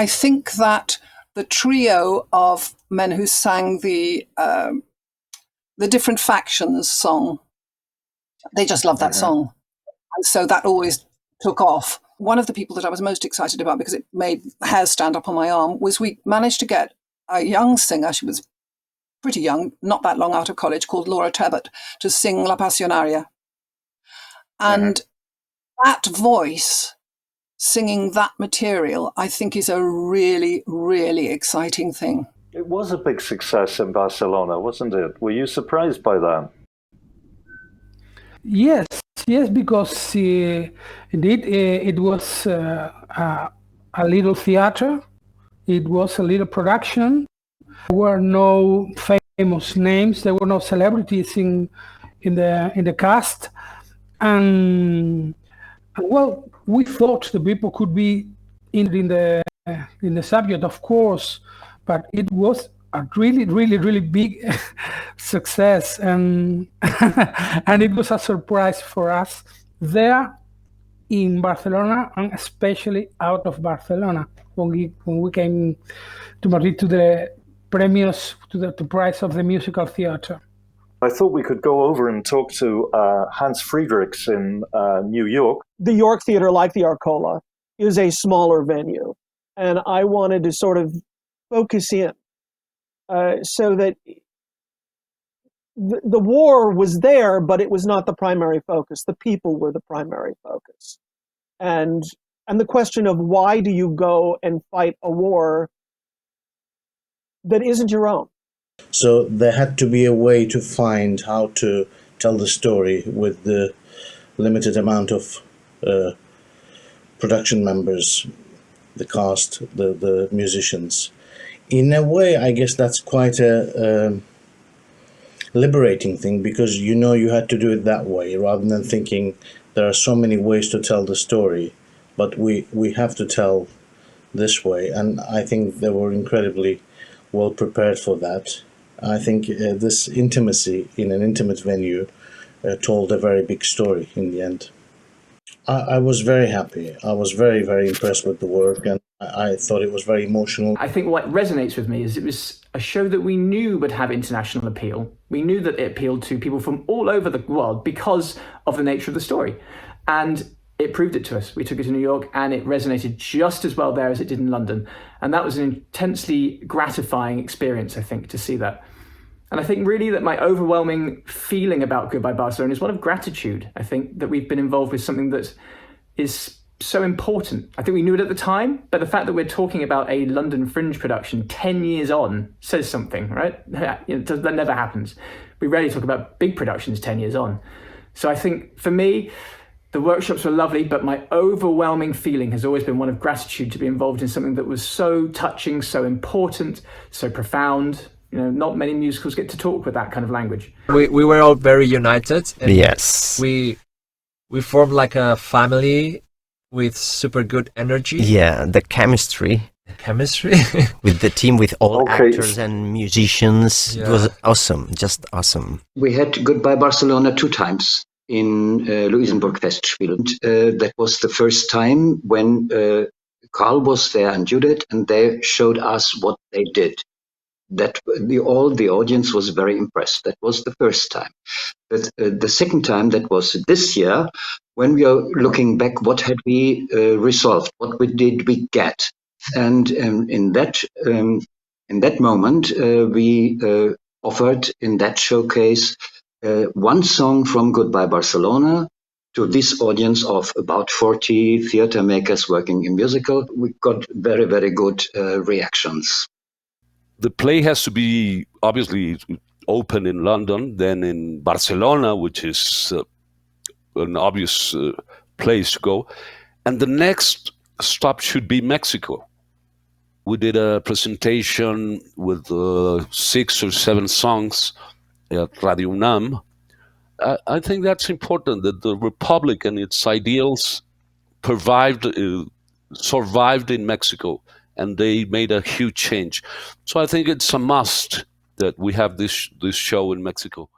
I think that the trio of men who sang the different factions song, they just love that song. And so that always took off. One of the people that I was most excited about, because it made hairs stand up on my arm, was we managed to get a young singer, she was pretty young, not that long out of college, called Laura Tebbett, to sing La Pasionaria. And that voice, singing that material, I think is a really, really exciting thing. It was a big success in Barcelona, wasn't it? Were you surprised by that? Yes, because indeed it was a little theater. It was a little production. There were no famous names. There were no celebrities in the cast, and well, we thought the people could be in the subject, of course, but it was a really, really, really big success, and and it was a surprise for us there in Barcelona, and especially out of Barcelona when we came to Madrid to the premios, to the prize of the musical theater. I thought we could go over and talk to Hans Friedrichs in New York. The York Theatre, like the Arcola, is a smaller venue, and I wanted to sort of focus in so that the war was there, but it was not the primary focus. The people were the primary focus. And the question of why do you go and fight a war that isn't your own? So there had to be a way to find how to tell the story with the limited amount of production members, the cast, the musicians. In a way, I guess that's quite a liberating thing, because you had to do it that way rather than thinking there are so many ways to tell the story, but we have to tell this way. And I think they were incredibly well prepared for that. I think this intimacy in an intimate venue told a very big story in the end. I was very happy. I was very, very impressed with the work, and I thought it was very emotional. I think what resonates with me is it was a show that we knew would have international appeal. We knew that it appealed to people from all over the world because of the nature of the story. And it proved it to us. We took it to New York and it resonated just as well there as it did in London. And that was an intensely gratifying experience, I think, to see that. And I think really that my overwhelming feeling about Goodbye Barcelona is one of gratitude. I think that we've been involved with something that is so important. I think we knew it at the time, but the fact that we're talking about a London Fringe production 10 years on says something, right? That never happens. We rarely talk about big productions 10 years on. So I think for me, the workshops were lovely, but my overwhelming feeling has always been one of gratitude to be involved in something that was so touching, so important, so profound. Not many musicals get to talk with that kind of language. We were all very united. And yes. We formed like a family with super good energy. Yeah, the chemistry. With the team, with all actors and musicians. Yeah. It was awesome, just awesome. We had Goodbye Barcelona 2 times in Luisenburg Festspiel. That was the first time when Carl was there and Judith, and they showed us what they did. That the audience was very impressed. That was the first time. But the second time, that was this year, when we are looking back, what had we resolved? What did we get? And in that moment, we offered in that showcase one song from Goodbye Barcelona to this audience of about 40 theater makers working in musical. We got very, very good reactions. The play has to be obviously open in London, then in Barcelona, which is an obvious place to go. And the next stop should be Mexico. We did a presentation with 6 or 7 songs at Radio UNAM. I think that's important, that the Republic and its ideals survived in Mexico. And they made a huge change. So I think it's a must that we have this show in Mexico.